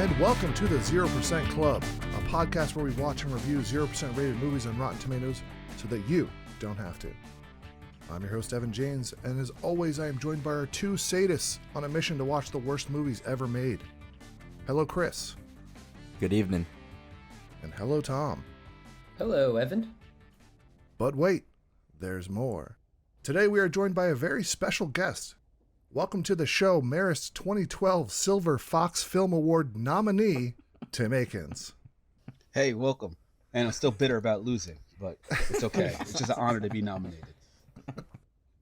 and welcome to the 0% Club, a podcast where we watch and review 0% rated movies on Rotten Tomatoes so that you don't have to. I'm your host, Evan James, and as always, I am joined by our two sadists on a mission to watch the worst movies ever made. Hello, Chris. Good evening. And hello, Tom. Hello, Evan. But wait, there's more. Today we are joined by a very special guest. Welcome to the show, Marist's 2012 Silver Fox Film Award nominee, Tim Akins. Hey, welcome. And I'm still bitter about losing, but it's okay. It's just an honor to be nominated.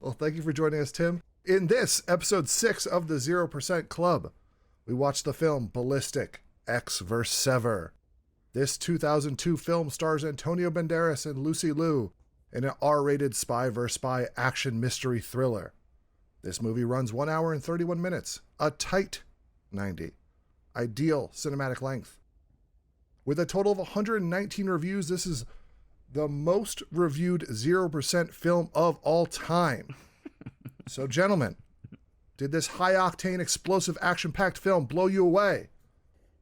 Well, thank you for joining us, Tim. In this, episode 6 of the 0% Club, we watched the film Ballistic, Ecks vs. Sever. This 2002 film stars Antonio Banderas and Lucy Liu in an R-rated spy vs. spy action mystery thriller. This movie runs 1 hour and 31 minutes, a tight 90. Ideal cinematic length. With a total of 119 reviews, this is the most reviewed 0% film of all time. So, gentlemen, did this high-octane, explosive, action-packed film blow you away?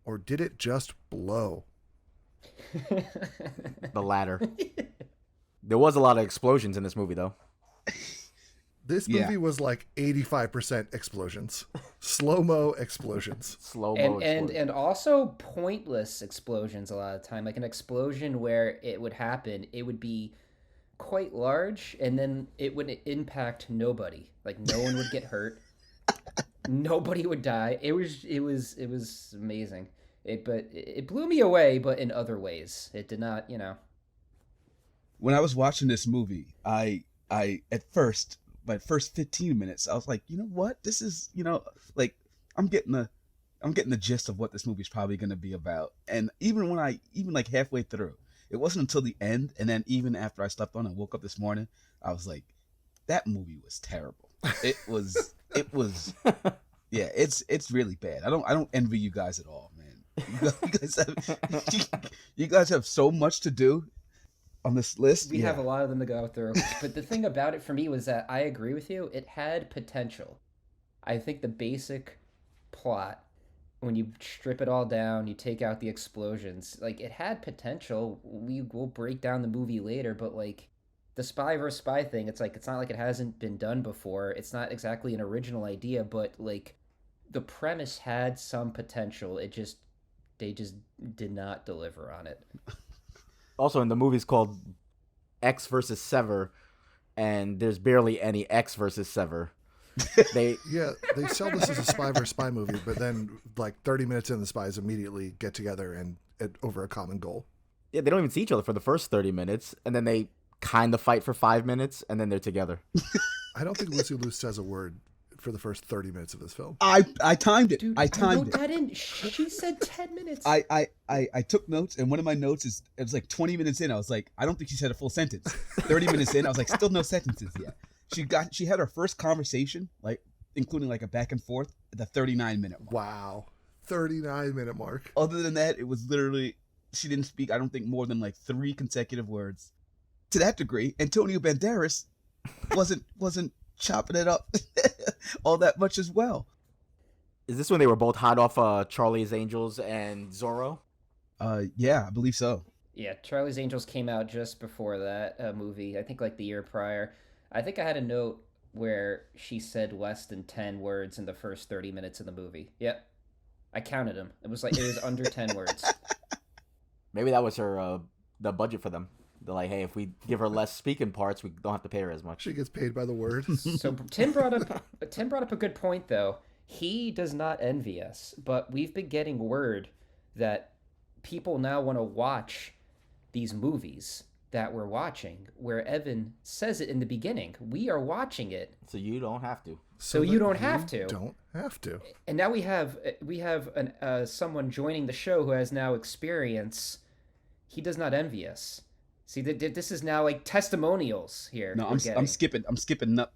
Or did it just blow? The latter. There was a lot of explosions in this movie, though. This movie was like 85% explosions. Slow-mo explosions. Slow-mo explosions. And also pointless explosions a lot of the time. Like an explosion where it would happen, it would be quite large, and then it would impact nobody. Like no one would get hurt. Nobody would die. It was amazing. But it blew me away, but in other ways. It did not, When I was watching this movie, I at first, my first 15 minutes, I was like, you know what? This is, like I'm getting the gist of what this movie's probably going to be about. And even like halfway through, it wasn't until the end, and then even after I slept on and woke up this morning, I was like, that movie was terrible. It was yeah, it's really bad. I don't envy you guys at all, man. You guys have so much to do on this list. We have a lot of them to go through. But the thing about it for me was that I agree with you. It had potential. I think the basic plot, when you strip it all down, you take out the explosions, like it had potential. We will break down the movie later, but like the spy versus spy thing, it's like, it's not like it hasn't been done before. It's not exactly an original idea, but like the premise had some potential. They just did not deliver on it. Also, in the movie's called Ecks vs. Sever, and there's barely any Ecks vs. Sever. They sell this as a spy versus spy movie, but then like 30 minutes in, the spies immediately get together and over a common goal. Yeah, they don't even see each other for the first 30 minutes, and then they kind of fight for 5 minutes, and then they're together. I don't think Lucy Liu says a word for the first 30 minutes of this film. I timed it. Dude, I timed wrote that in. She said 10 minutes. I took notes, and one of my notes it was like 20 minutes in. I was like, I don't think she said a full sentence. 30 minutes in, I was like, still no sentences yet. She had her first conversation, like including like a back and forth, at the 39-minute mark. Wow, 39-minute mark. Other than that, it was literally, she didn't speak, I don't think, more than like 3 consecutive words. To that degree, Antonio Banderas wasn't chopping it up all that much as well. Is this when they were both hot off Charlie's Angels and Zorro? Yeah, I believe so. Yeah, Charlie's Angels came out just before that movie. I think like the year prior. I think I had a note where she said less than 10 words in the first 30 minutes of the movie. Yep. I counted them. It was under 10 words. Maybe that was her the budget for them. They're like, hey, if we give her less speaking parts, we don't have to pay her as much. She gets paid by the word. So Tim brought up a good point, though. He does not envy us, but we've been getting word that people now want to watch these movies that we're watching, where Evan says it in the beginning. We are watching it. So you don't have to. So you don't have to. Don't have to. And now we have someone joining the show who has now experience. He does not envy us. See, this is now like testimonials here. No, I'm skipping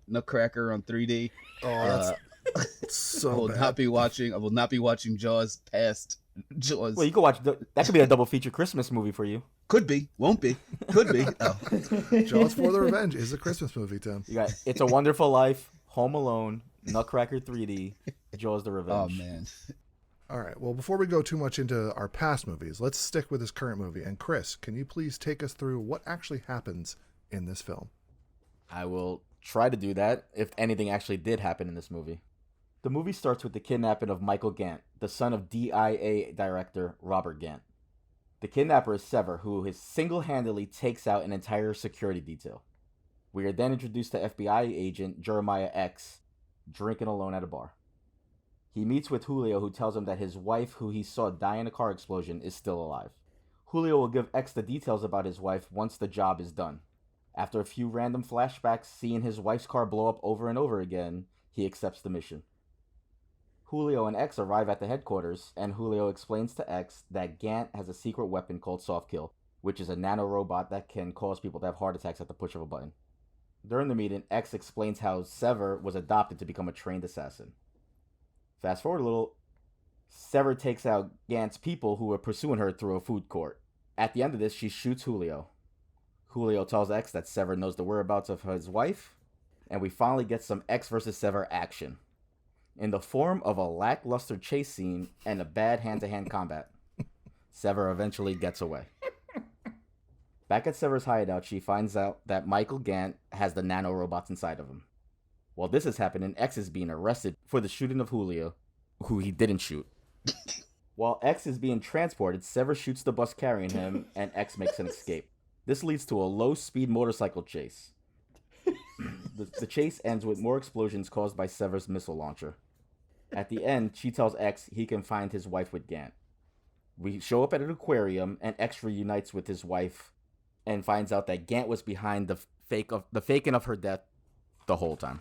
Nutcracker on 3D. Oh, that's so I will bad. I will not be watching Jaws past Jaws. Well, you can watch that could be a double feature Christmas movie for you. Could be, won't be, could be. Oh. Jaws for the Revenge is a Christmas movie, Tim. You got It's a Wonderful Life, Home Alone, Nutcracker 3D, Jaws the Revenge. Oh man. All right. Well, before we go too much into our past movies, let's stick with this current movie. And Chris, can you please take us through what actually happens in this film? I will try to do that if anything actually did happen in this movie. The movie starts with the kidnapping of Michael Gant, the son of DIA director Robert Gant. The kidnapper is Sever, who single-handedly takes out an entire security detail. We are then introduced to FBI agent Jeremiah Ecks, drinking alone at a bar. He meets with Julio, who tells him that his wife, who he saw die in a car explosion, is still alive. Julio will give Ecks the details about his wife once the job is done. After a few random flashbacks seeing his wife's car blow up over and over again, he accepts the mission. Julio and Ecks arrive at the headquarters, and Julio explains to Ecks that Gant has a secret weapon called Soft Kill, which is a nanorobot that can cause people to have heart attacks at the push of a button. During the meeting, Ecks explains how Sever was adopted to become a trained assassin. Fast forward a little, Sever takes out Gant's people who were pursuing her through a food court. At the end of this, she shoots Julio. Julio tells Ecks that Sever knows the whereabouts of his wife, and we finally get some Ecks versus Sever action, in the form of a lackluster chase scene and a bad hand-to-hand combat. Sever eventually gets away. Back at Sever's hideout, she finds out that Michael Gant has the nanorobots inside of him. While this is happening, Ecks is being arrested for the shooting of Julio, who he didn't shoot. While Ecks is being transported, Sever shoots the bus carrying him, and Ecks makes an escape. This leads to a low-speed motorcycle chase. The chase ends with more explosions caused by Sever's missile launcher. At the end, she tells Ecks he can find his wife with Gant. We show up at an aquarium, and Ecks reunites with his wife and finds out that Gant was behind the faking of her death the whole time.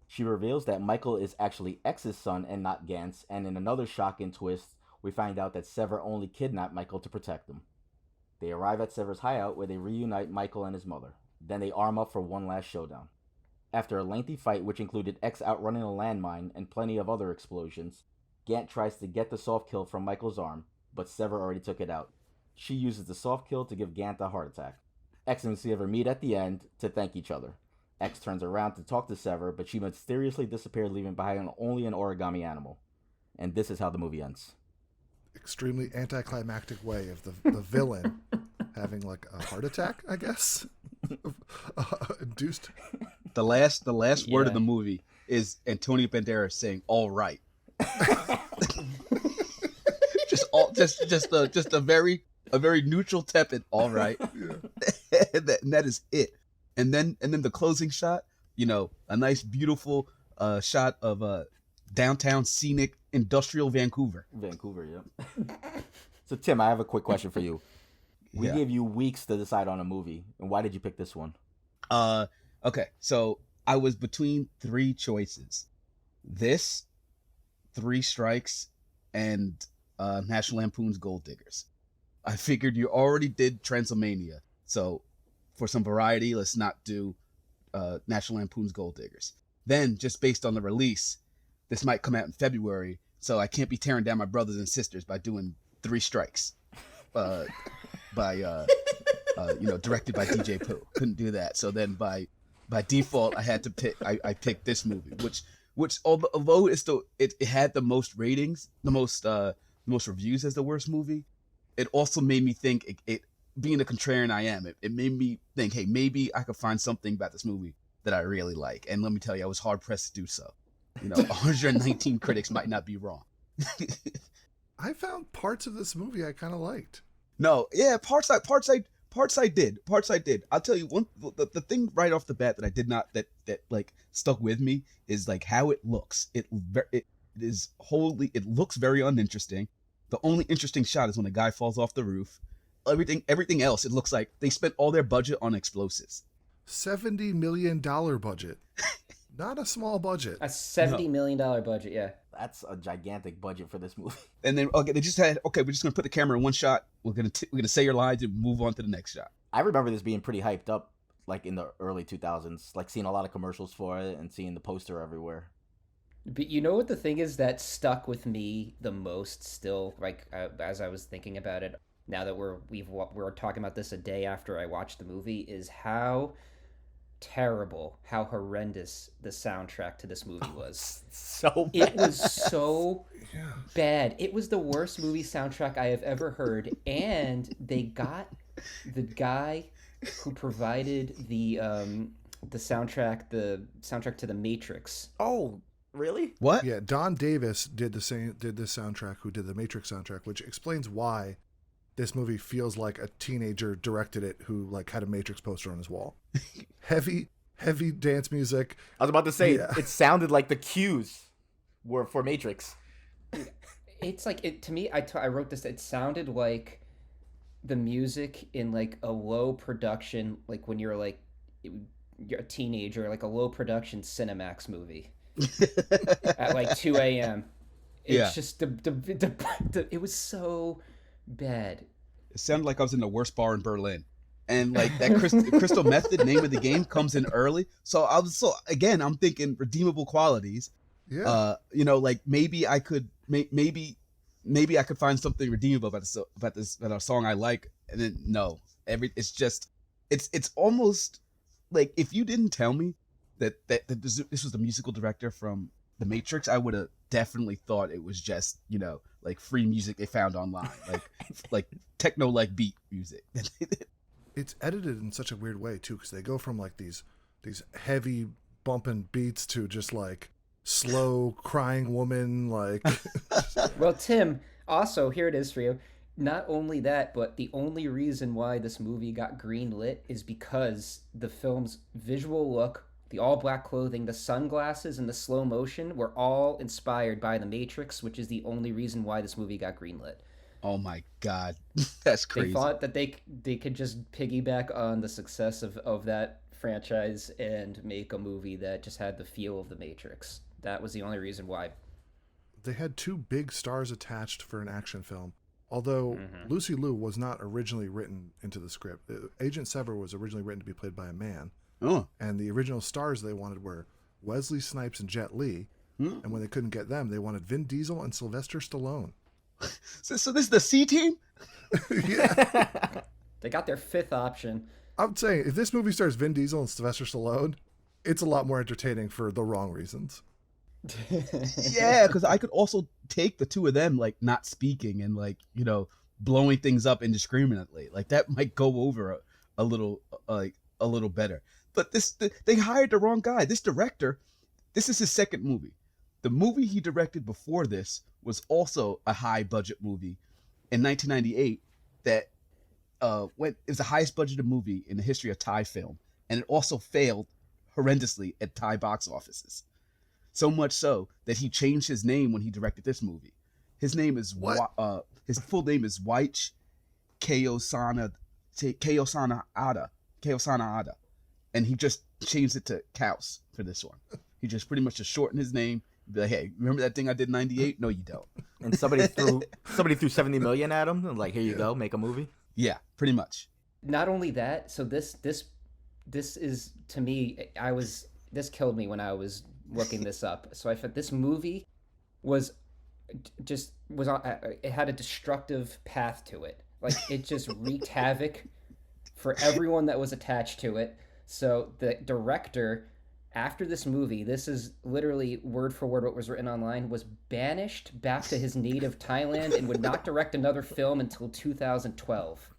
She reveals that Michael is actually X's son and not Gant's, and in another shocking twist, we find out that Sever only kidnapped Michael to protect him. They arrive at Sever's hideout where they reunite Michael and his mother. Then they arm up for one last showdown. After a lengthy fight which included Ecks outrunning a landmine and plenty of other explosions, Gant tries to get the soft kill from Michael's arm, but Sever already took it out. She uses the soft kill to give Gant a heart attack. Ecks and Sever meet at the end to thank each other. Ecks turns around to talk to Sever, but she mysteriously disappeared, leaving behind only an origami animal. And this is how the movie ends. Extremely anticlimactic way of the villain having like a heart attack, I guess. Induced. The last word of the movie is Antonio Banderas saying "all right." just a very neutral tepid "all right." Yeah. and that is it. And then the closing shot, a nice beautiful shot of downtown scenic industrial Vancouver. Yeah. So Tim, I have a quick question for you. We gave you weeks to decide on a movie, and why did you pick this one? Okay, so I was between three choices: this, Three Strikes, and National Lampoon's Gold Diggers. I figured you already did Transylvania, so for some variety, let's not do National Lampoon's Gold Diggers. Then, just based on the release, this might come out in February, so I can't be tearing down my brothers and sisters by doing Three Strikes, directed by DJ Pooh. Couldn't do that. So then, by default, I had to pick. I picked this movie, which although it had the most ratings, the most reviews as the worst movie, it also made me think. It being the contrarian I am, it made me think, hey, maybe I could find something about this movie that I really like. And let me tell you, I was hard pressed to do so. 119 critics might not be wrong. I found parts of this movie I kind of liked. No, yeah, parts I did. I'll tell you the thing right off the bat that I did not that like stuck with me is like how it looks. It looks very uninteresting. The only interesting shot is when a guy falls off the roof. Everything else, it looks like they spent all their budget on explosives. $70 million budget. Not a small budget. A $70 million budget, yeah. That's a gigantic budget for this movie. And then they just had, we're just gonna put the camera in one shot. We're gonna say your lines and move on to the next shot. I remember this being pretty hyped up, like in the early 2000s, like seeing a lot of commercials for it and seeing the poster everywhere. But you know what the thing is that stuck with me the most still, like as I was thinking about it, now that we're talking about this a day after I watched the movie, is how terrible how horrendous the soundtrack to this movie was. So bad. It was so bad. It was the worst movie soundtrack I have ever heard, and they got the guy who provided the soundtrack to The Matrix. Oh, really? What? Yeah, Don Davis did the soundtrack, who did the Matrix soundtrack, which explains why this movie feels like a teenager directed it who like had a Matrix poster on his wall. heavy dance music. I was about to say Yeah. it sounded like the cues were for Matrix. It's like to me. I wrote this. It sounded like the music in like a low production, like when you're a teenager, like a low production Cinemax movie at like 2 a.m. It's just it was so bad. It sounded like I was in the worst bar in Berlin. And like that crystal method name of the game comes in early. So again, I'm thinking redeemable qualities. Yeah. Like maybe I could maybe I could find something redeemable about a song I like. And then no, it's almost like if you didn't tell me that this was the musical director from The Matrix, I would have definitely thought it was just, like free music they found online, like techno like beat music. It's edited in such a weird way too, because they go from like these heavy bumping beats to just like slow crying woman like. Well, Tim, also here it is for you. Not only that, but the only reason why this movie got greenlit is because the film's visual look, the all-black clothing, the sunglasses, and the slow motion were all inspired by The Matrix, which is the only reason why this movie got greenlit. Oh my God, that's crazy. They thought that they could just piggyback on the success of that franchise and make a movie that just had the feel of The Matrix. That was the only reason why. They had two big stars attached for an action film. Although Lucy Liu was not originally written into the script. Agent Sever was originally written to be played by a man. Oh. And the original stars they wanted were Wesley Snipes and Jet Li. And when they couldn't get them, they wanted Vin Diesel and Sylvester Stallone. So this is the C team? Yeah. They got their fifth option. I'm saying, if this movie stars Vin Diesel and Sylvester Stallone, it's a lot more entertaining for the wrong reasons. Yeah, because I could also take the two of them like not speaking and like blowing things up indiscriminately. Like that might go over a little better. But they hired the wrong guy. This director, this is his second movie. The movie he directed before this was also a high budget movie in 1998 that it was the highest budgeted movie in the history of Thai film, and it also failed horrendously at Thai box offices. So much so that he changed his name when he directed this movie. His name is his full name is Waich Keyosana Ada, and he just changed it to Kaus for this one. He just pretty much just shortened his name. Be like, hey, remember that thing I did in '98? No, you don't. And somebody threw 70 million at him and like, here you go, make a movie. Yeah, pretty much. Not only that, so this is, to me, this killed me when I was looking this up. So I thought this movie it had a destructive path to it. Like it just wreaked havoc for everyone that was attached to it. So the director, after this movie, this is literally word for word what was written online, was banished back to his native Thailand and would not direct another film until 2012.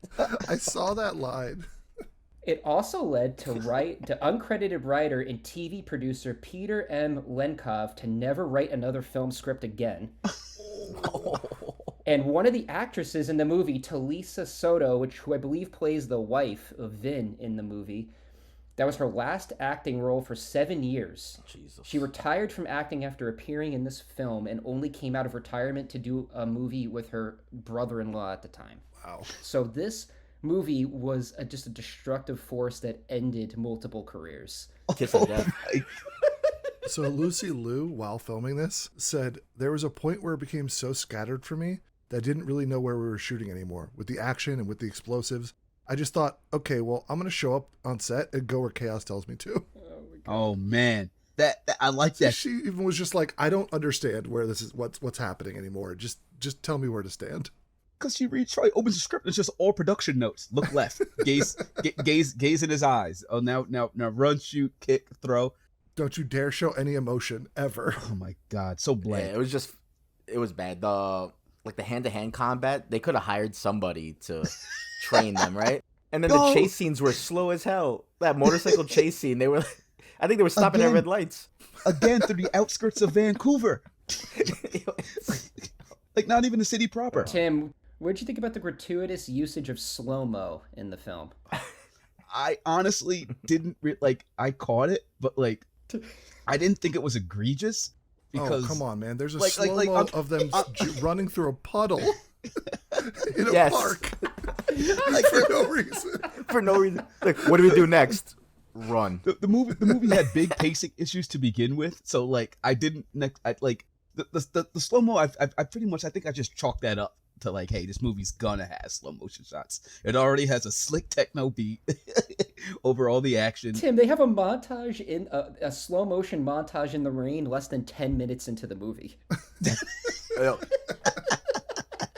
I saw that line. It also led to uncredited writer and TV producer Peter M. Lenkov to never write another film script again. And one of the actresses in the movie, Talisa Soto, who I believe plays the wife of Vin in the movie, that was her last acting role for 7 years. Jesus. She retired from acting after appearing in this film and only came out of retirement to do a movie with her brother-in-law at the time. Wow. So this movie was just a destructive force that ended multiple careers. Kiss of death. So Lucy Liu, while filming this, said, there was a point where it became so scattered for me that I didn't really know where we were shooting anymore. With the action and with the explosives, I just thought, okay, well, I'm going to show up on set and go where chaos tells me to. Oh man, that I like that. She even was just like, I don't understand where this is, what's happening anymore. Just tell me where to stand. Because she opens the script, it's just all production notes. Look left, gaze in his eyes. Oh, now run, shoot, kick, throw. Don't you dare show any emotion ever. Oh my God, so blank. Yeah, it was bad. The hand-to-hand combat, they could have hired somebody to train them, right? And then the chase scenes were slow as hell. That motorcycle chase scene, I think they were stopping at red lights. Again, through the outskirts of Vancouver. Like, not even the city proper. Tim, what did you think about the gratuitous usage of slow-mo in the film? I honestly didn't, I caught it, but, like, I didn't think it was egregious. Because, come on, man. There's a slow-mo of them running through a puddle in a park. For no reason. For no reason. Like, what do we do next? Run. The movie had big pacing issues to begin with, so like the slow mo. I pretty much, I think I just chalked that up to like, hey, this movie's gonna have slow motion shots. It already has a slick techno beat over all the action. Tim, they have a montage in a slow motion montage in the rain less than 10 minutes into the movie.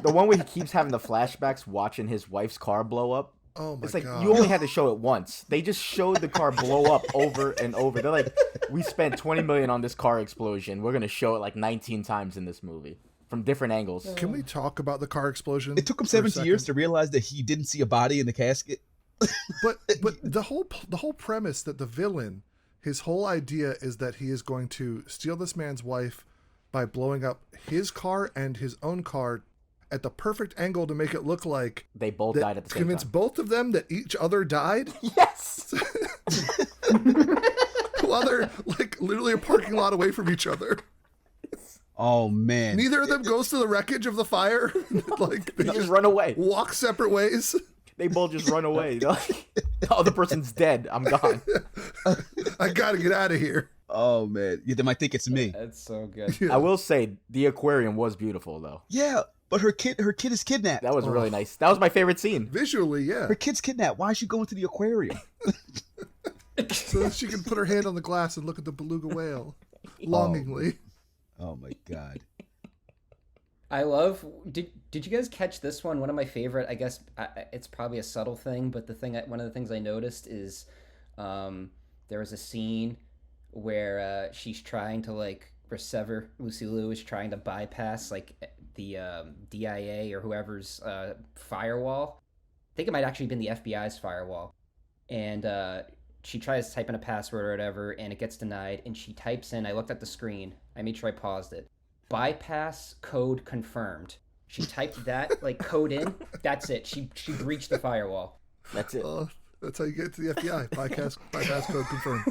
The one where he keeps having the flashbacks watching his wife's car blow up. Oh my It's like, God. you only had to show it once. They just showed the car blow up over and over. They're like, we spent $20 million on this car explosion. We're going to show it like 19 times in this movie from different angles. Can we talk about the car explosion? It took him 70 years to realize that he didn't see a body in the casket. But the whole premise that the villain, his whole idea is that he is going to steal this man's wife by blowing up his car and his own car at the perfect angle to make it look like they both died at the same time. Convince both of them that each other died. Yes. While they're like literally a parking lot away from each other. Oh man! Neither of them goes to the wreckage of the fire. Like they just run away. Walk separate ways. They both just run away. Like, the other person's dead. I'm gone. I gotta get out of here. Oh man! Yeah, they might think it's me. That's so good. Yeah. I will say the aquarium was beautiful though. Yeah, but her kid is kidnapped. That was really nice. That was my favorite scene. Visually, yeah. Her kid's kidnapped. Why is she going to the aquarium? So that she can put her hand on the glass and look at the beluga whale longingly. Oh my God! I love. Did you guys catch this one? One of my favorite. I guess it's probably a subtle thing, but one of the things I noticed is there was a scene where she's trying to where Sever, Lucy Liu is trying to bypass like the DIA or whoever's firewall. I think it might actually been the FBI's firewall, and she tries to type in a password or whatever, and it gets denied. And she types in. I looked at the screen. I made sure I paused it. Bypass code confirmed. She typed that code in. That's it. She breached the firewall. That's it. That's how you get to the FBI. Bypass code confirmed.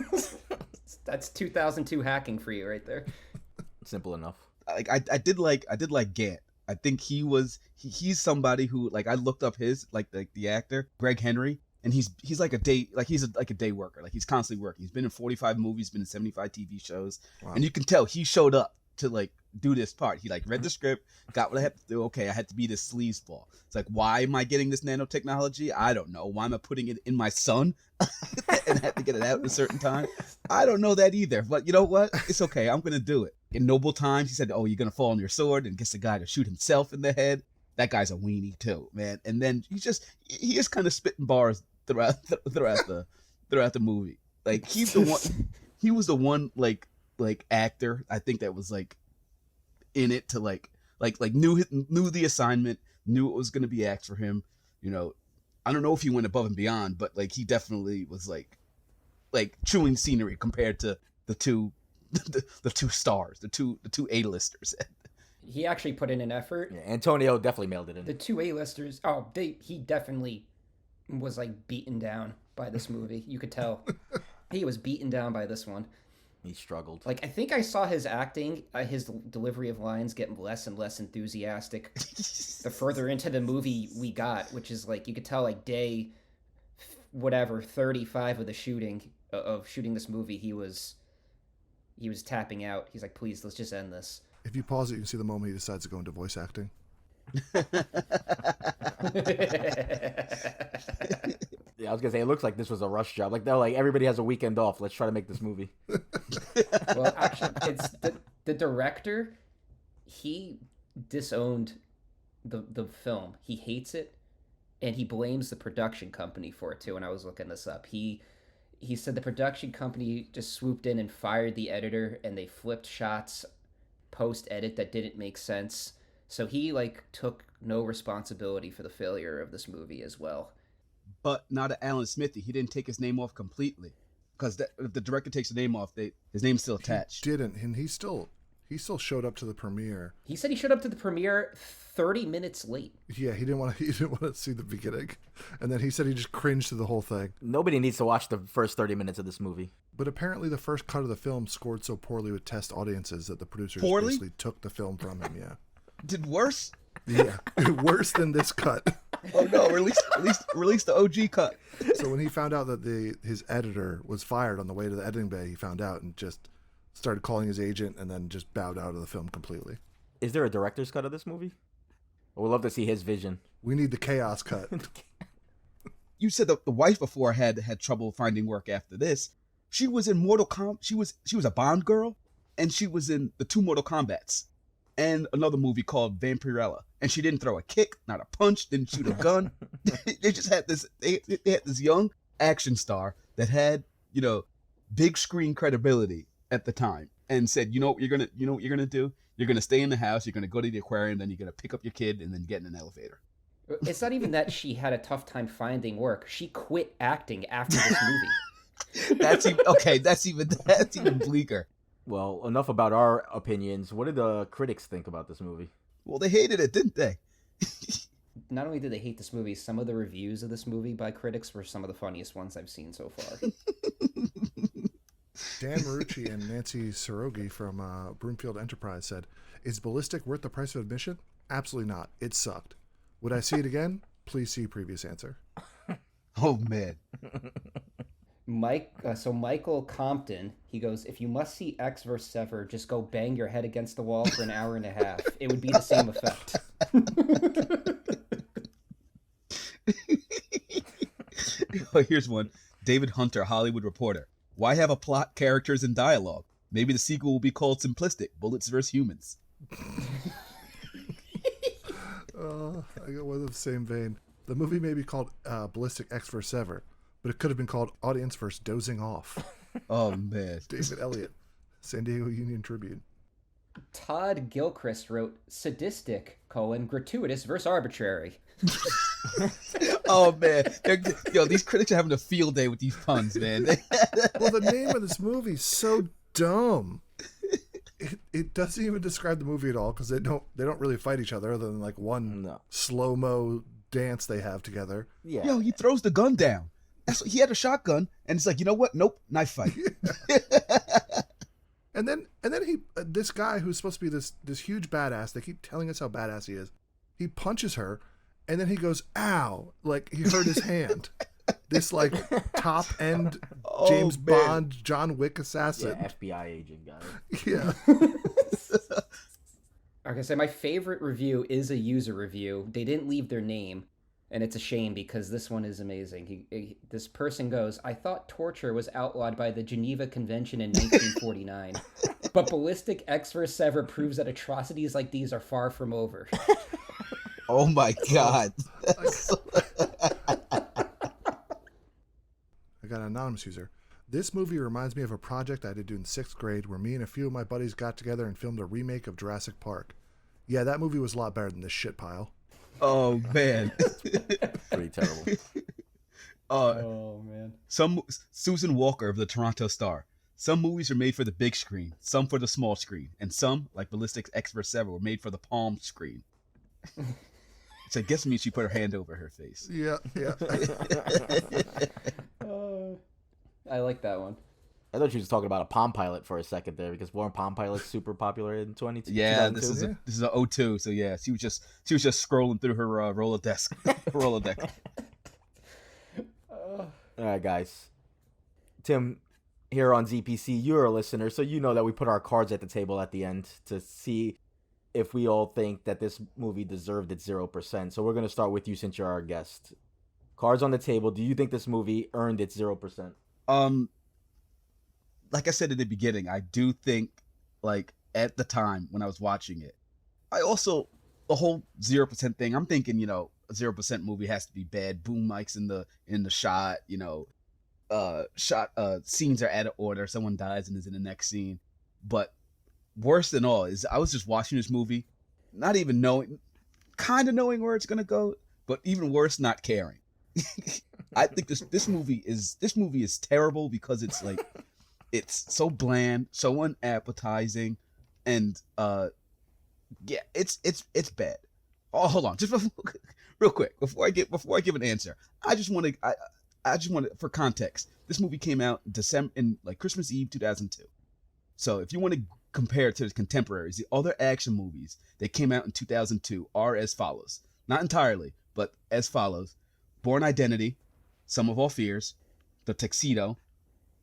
That's 2002 hacking for you right there. Simple enough. I did like Gant. I think he's somebody who I looked up his the actor Greg Henry, and he's like a day worker. Like he's constantly working. He's been in 45 movies, been in 75 TV shows, wow. And you can tell he showed up to do this part. He read the script, got what I had to do. Okay, I had to be this sleazeball. It's like, why am I getting this nanotechnology? I don't know. Why am I putting it in my son and I have to get it out at a certain time? I don't know that either. But you know what? It's okay. I'm gonna do it. In Noble Times, he said, "Oh, you're gonna fall on your sword," and gets the guy to shoot himself in the head. That guy's a weenie too, man. And then he is kind of spitting bars throughout the movie. Like he's the one. He was the one actor I think that was in it to knew the assignment, knew it was going to be asked for him. You know, I don't know if he went above and beyond, but he definitely was chewing scenery compared to the two stars, the two A-listers. He actually put in an effort. Yeah, Antonio definitely mailed it in. The two A-listers, he definitely was beaten down by this movie. You could tell he was beaten down by this one. He struggled. I think I saw his acting, his delivery of lines get less and less enthusiastic the further into the movie we got, which is you could tell day 35 of the shooting this movie, he was tapping out. He's like, please, let's just end this. If you pause it, you can see the moment he decides to go into voice acting. Yeah, I was gonna say it looks like this was a rush job. They're everybody has a weekend off. Let's try to make this movie. Well, actually, it's the director. He disowned the film. He hates it, and he blames the production company for it too. When I was looking this up, he said the production company just swooped in and fired the editor, and they flipped shots post edit that didn't make sense. So he like took no responsibility for the failure of this movie as well. But not at Alan Smithy. He didn't take his name off completely, because if the director takes the name off, his name's still attached. He didn't, and he still showed up to the premiere. He said he showed up to the premiere 30 minutes late. Yeah, he didn't want to see the beginning, and then he said he just cringed to the whole thing. Nobody needs to watch the first 30 minutes of this movie. But apparently, the first cut of the film scored so poorly with test audiences that the producers Poorly? basically took the film from him. Yeah. Did worse? Yeah, worse than this cut. Oh no! Release the OG cut. So when he found out that his editor was fired on the way to the editing bay, he found out and just started calling his agent, and then just bowed out of the film completely. Is there a director's cut of this movie? I would love to see his vision. We need the chaos cut. You said that the wife before had trouble finding work after this. She was in Mortal Kombat. She was a Bond girl, and she was in the 2 Mortal Kombats, and another movie called Vampirella. And she didn't throw a kick, not a punch, didn't shoot a gun. They just had this. They had this young action star that had big screen credibility at the time, and said, what you're gonna do? You're gonna stay in the house. You're gonna go to the aquarium. Then you're gonna pick up your kid and then get in an elevator. It's not even that she had a tough time finding work. She quit acting after this movie. That's even bleaker. Well, enough about our opinions. What did the critics think about this movie? Well, they hated it, didn't they? Not only did they hate this movie, some of the reviews of this movie by critics were some of the funniest ones I've seen so far. Dan Marucci and Nancy Sorogi from Broomfield Enterprise said, "Is Ballistic worth the price of admission? Absolutely not. It sucked. Would I see it again? Please see previous answer." Oh man. Michael Compton, he goes, "If you must see Ecks vs. Sever, just go bang your head against the wall for an hour and a half. It would be the same effect." Oh, here's one. David Hunter, Hollywood Reporter. Why have a plot, characters, and dialogue? Maybe the sequel will be called Simplistic, Bullets vs. Humans. I go with the same vein. The movie may be called Ballistic Ecks vs. Sever, but it could have been called Audience vs. Dozing Off. Oh, man. David Elliott, San Diego Union Tribune. Todd Gilchrist wrote, "Sadistic, gratuitous versus arbitrary." Oh, man. These critics are having a field day with these puns, man. Well, the name of this movie is so dumb. It doesn't even describe the movie at all, because they don't really fight each other other than like one slow-mo dance they have together. Yeah. Yo, he throws the gun down. He had a shotgun, and it's like, you know what? Nope, knife fight. And then he this guy who's supposed to be this huge badass, they keep telling us how badass he is. He punches her, and then he goes, "Ow!" Like he hurt his hand. This like top end James Bond, John Wick assassin. Yeah, FBI agent guy. Yeah. Like I said, my favorite review is a user review. They didn't leave their name, and it's a shame because this one is amazing. This person goes, "I thought torture was outlawed by the Geneva Convention in 1949, but Ballistic Ecks vs. Sever proves that atrocities like these are far from over." Oh my God. I got an anonymous user. "This movie reminds me of a project I did in 6th grade where me and a few of my buddies got together and filmed a remake of Jurassic Park. Yeah, that movie was a lot better than this shit pile." Oh, man. Pretty terrible. Oh, man. Susan Walker of the Toronto Star. "Some movies are made for the big screen, some for the small screen, and some, like Ballistic Ecks vs. Sever, were made for the palm screen." So I guess it means she put her hand over her face. Yeah. I like that one. I thought she was talking about a Palm Pilot for a second there, because weren't Palm Pilots super popular in 2022? Yeah, this is a 02, so yeah, she was just scrolling through her Rolodex. All right, guys. Tim, here on ZPC, you're a listener, so you know that we put our cards at the table at the end to see if we all think that this movie deserved its 0%. So we're going to start with you since you're our guest. Cards on the table. Do you think this movie earned its 0%? Like I said in the beginning, I do think, like, at the time when I was watching it, I also the whole 0% thing. I'm thinking, you know, a 0% movie has to be bad. Boom mics in the shot, you know, scenes are out of order. Someone dies and is in the next scene. But worse than all is I was just watching this movie, not even knowing, kind of knowing where it's gonna go, but even worse, not caring. I think this movie is terrible because it's like it's so bland, so unappetizing, and yeah, it's bad. Oh, hold on, just real quick before I give an answer, I just want to for context. This movie came out in like Christmas Eve 2002. So if you want to compare it to the contemporaries, the other action movies that came out in 2002 are as follows. Not entirely, but as follows: Born Identity, Sum of All Fears, The Tuxedo,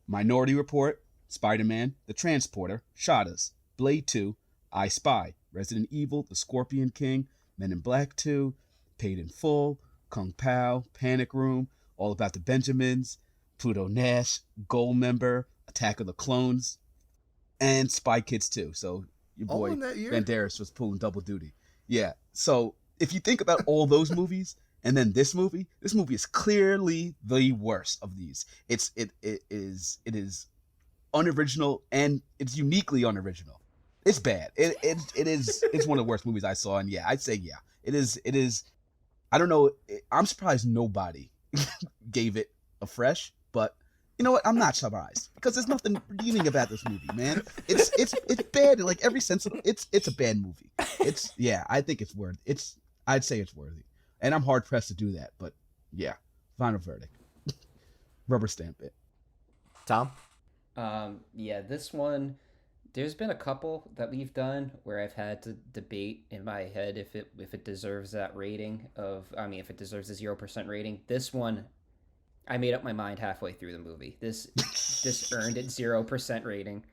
Minority Report, Spider-Man, The Transporter, Shot Us, Blade 2, I Spy, Resident Evil, The Scorpion King, Men in Black 2, Paid in Full, Kung Pao, Panic Room, All About the Benjamins, Pluto Nash, Goldmember, Attack of the Clones, and Spy Kids 2. So your All boy in that year? Banderas was pulling double duty. Yeah. So if you think about all those movies and then this movie is clearly the worst of these. It is unoriginal, and it's uniquely unoriginal. It's bad. It's one of the worst movies I saw, and yeah, I'd say yeah. It is. I don't know. I'm surprised nobody gave it a fresh, but you know what? I'm not surprised because there's nothing redeeming about this movie, man. It's bad in like every sense of it's a bad movie. I think it's worth. I'd say it's worthy, and I'm hard pressed to do that, but yeah, final verdict. Rubber stamp it. Tom? Yeah, this one, there's been a couple that we've done where I've had to debate in my head if it deserves that rating if it deserves a 0% rating. This one, I made up my mind halfway through the movie. This earned its 0% rating.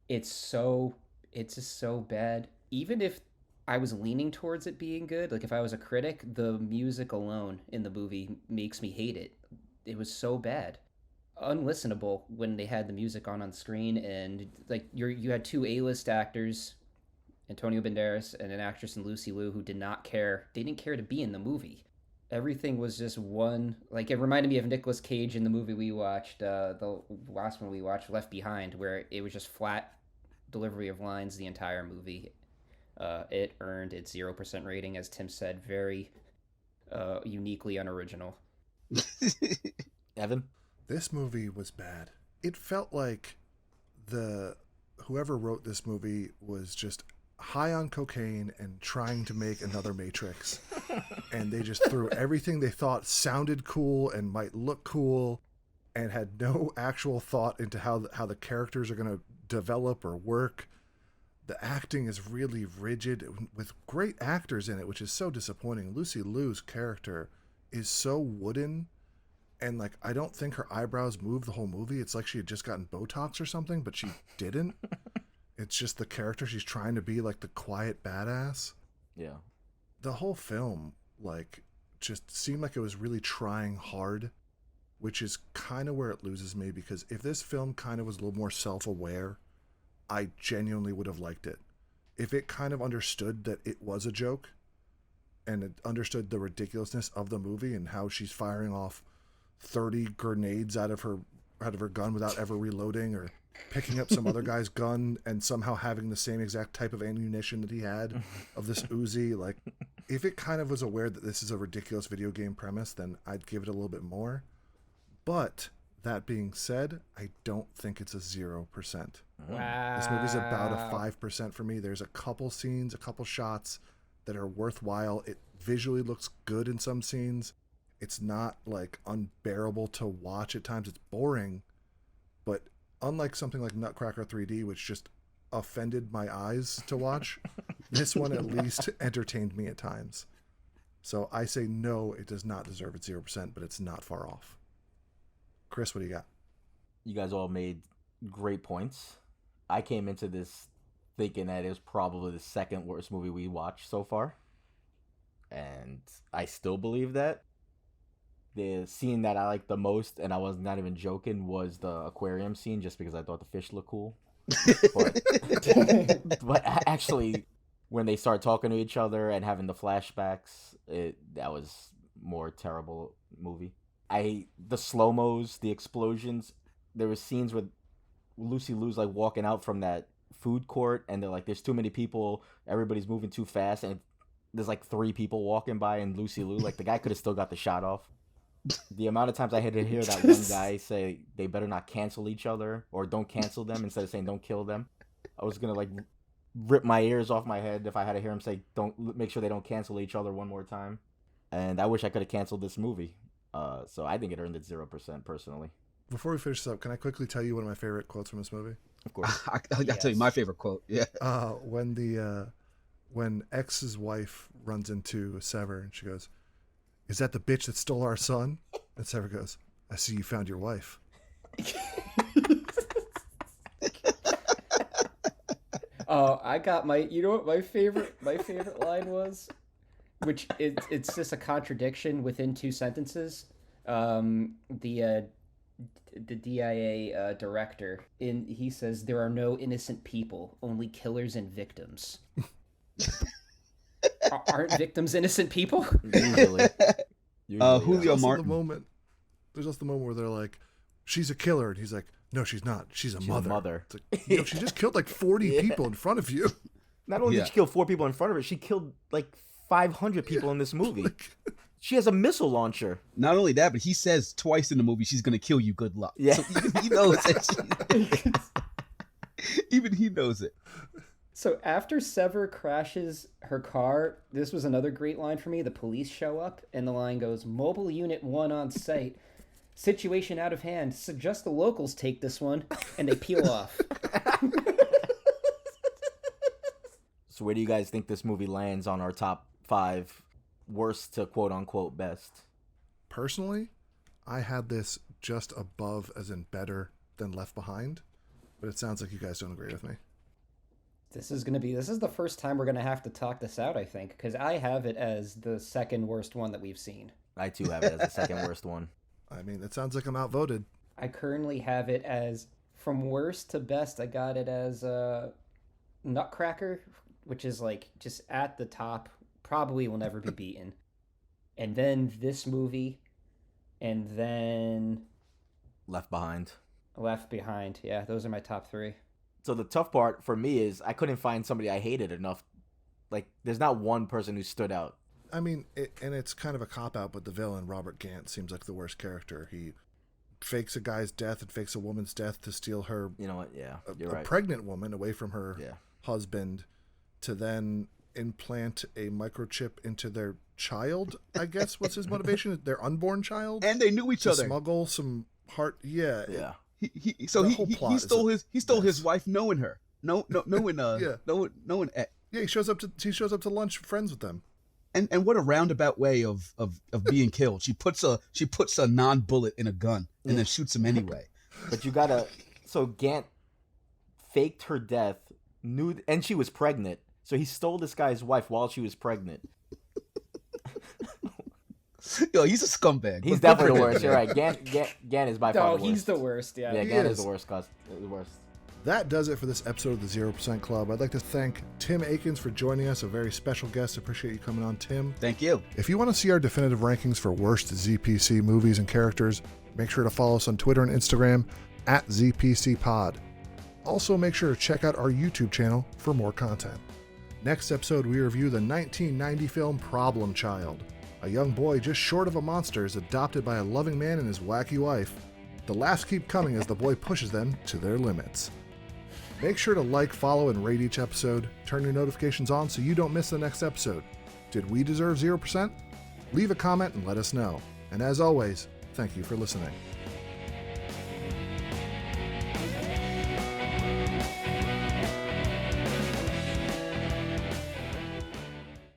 It's just so bad. Even if I was leaning towards it being good, like if I was a critic, the music alone in the movie makes me hate it. It was so bad. Unlistenable when they had the music on screen, and like you had two A-list actors, Antonio Banderas and an actress in Lucy Liu, who didn't care to be in the movie. Everything was just one, like it reminded me of Nicolas Cage in the movie we watched, the last one we watched, Left Behind, where it was just flat delivery of lines the entire movie. It earned its 0% rating, as Tim said, very uniquely unoriginal. Evan? This movie was bad. It felt like whoever wrote this movie was just high on cocaine and trying to make another Matrix. And they just threw everything they thought sounded cool and might look cool and had no actual thought into how the characters are going to develop or work. The acting is really rigid with great actors in it, which is so disappointing. Lucy Liu's character is so wooden. And, like, I don't think her eyebrows move the whole movie. It's like she had just gotten Botox or something, but she didn't. It's just the character. She's trying to be, like, the quiet badass. Yeah. The whole film, like, just seemed like it was really trying hard, which is kind of where it loses me, because if this film kind of was a little more self-aware, I genuinely would have liked it. If it kind of understood that it was a joke, and it understood the ridiculousness of the movie and how she's firing off 30 grenades out of her gun without ever reloading, or picking up some other guy's gun and somehow having the same exact type of ammunition that he had of this Uzi. Like, if it kind of was aware that this is a ridiculous video game premise, then I'd give it a little bit more. But that being said, I don't think it's a 0%. Wow. This movie's about a 5% for me. There's a couple scenes, a couple shots that are worthwhile. It visually looks good in some scenes. It's not, like, unbearable to watch at times. It's boring, but unlike something like Nutcracker 3D, which just offended my eyes to watch, this one at least entertained me at times. So I say no, it does not deserve its 0%, but it's not far off. Chris, what do you got? You guys all made great points. I came into this thinking that it was probably the second worst movie we watched so far, and I still believe that. The scene that I liked the most, and I was not even joking, was the aquarium scene, just because I thought the fish looked cool. But actually, when they start talking to each other and having the flashbacks, that was more terrible movie. The slow-mos, the explosions. There were scenes with Lucy Liu's like walking out from that food court, and they're like, there's too many people, everybody's moving too fast, and there's like 3 people walking by, and Lucy Liu, like the guy could have still got the shot off. The amount of times I had to hear that one guy say they better not cancel each other, or don't cancel them, instead of saying don't kill them. I was gonna like rip my ears off my head if I had to hear him say don't, make sure they don't cancel each other one more time. And I wish I could have canceled this movie. So I think it earned it 0% personally. Before we finish this up, can I quickly tell you one of my favorite quotes from this movie? Of course. I'll tell you my favorite quote. Yeah. When X's wife runs into Sever and she goes, "Is that the bitch that stole our son?" And Sever goes, "I see you found your wife." Oh, I got my. You know what my favorite line was, which it's just a contradiction within 2 sentences. The DIA director, he says there are no innocent people, only killers and victims. Aren't victims innocent people? Usually. Julio Martin. There's also the moment where they're like, "She's a killer," and he's like, "No, she's not. She's a mother." It's like, she just killed like 40 people in front of you. Not only did she kill 4 people in front of her, she killed like 500 people in this movie. She has a missile launcher. Not only that, but he says twice in the movie she's gonna kill you. Good luck. Yeah. So even he knows it. Even he knows it. So after Sever crashes her car, this was another great line for me. The police show up, and the line goes, "Mobile Unit 1 on site. Situation out of hand. Suggest the locals take this one," and they peel off. So where do you guys think this movie lands on our top 5 worst to quote-unquote best? Personally, I had this just above, as in better than Left Behind, but it sounds like you guys don't agree with me. This is the first time we're going to have to talk this out, I think, because I have it as the second worst one that we've seen. I too have it as the second worst one. I mean, it sounds like I'm outvoted. I currently have it as, from worst to best, I got it as Nutcracker, which is like just at the top, probably will never be beaten. And then this movie, and then Left Behind. Left Behind. Yeah, those are my top 3. So the tough part for me is I couldn't find somebody I hated enough. Like, there's not one person who stood out. I mean, and it's kind of a cop-out, but the villain, Robert Gant, seems like the worst character. He fakes a guy's death and fakes a woman's death to steal her, You know what? Yeah, you're a right. pregnant woman away from her husband, to then implant a microchip into their child, I guess was his motivation, their unborn child. And they knew each to other. Smuggle some heart. Yeah. Yeah. He stole his wife knowing her. Knowing Ecks. Yeah, he shows up to lunch friends with them. And what a roundabout way of being killed. She puts a non-bullet in a gun and then shoots him anyway. But you gotta. So Gant faked her death, and she was pregnant. So he stole this guy's wife while she was pregnant. Yo, he's a scumbag. He's definitely the worst. You're right. Gant is by far the worst. Oh, he's the worst. Yeah. Yeah, Gant is the worst. The worst. That does it for this episode of the 0% Club. I'd like to thank Tim Akins for joining us, a very special guest. Appreciate you coming on, Tim. Thank you. If you want to see our definitive rankings for worst ZPC movies and characters, make sure to follow us on Twitter and Instagram at ZPCPod. Also, make sure to check out our YouTube channel for more content. Next episode, we review the 1990 film Problem Child. A young boy just short of a monster is adopted by a loving man and his wacky wife. The laughs keep coming as the boy pushes them to their limits. Make sure to like, follow, and rate each episode. Turn your notifications on so you don't miss the next episode. Did we deserve 0%? Leave a comment and let us know. And as always, thank you for listening.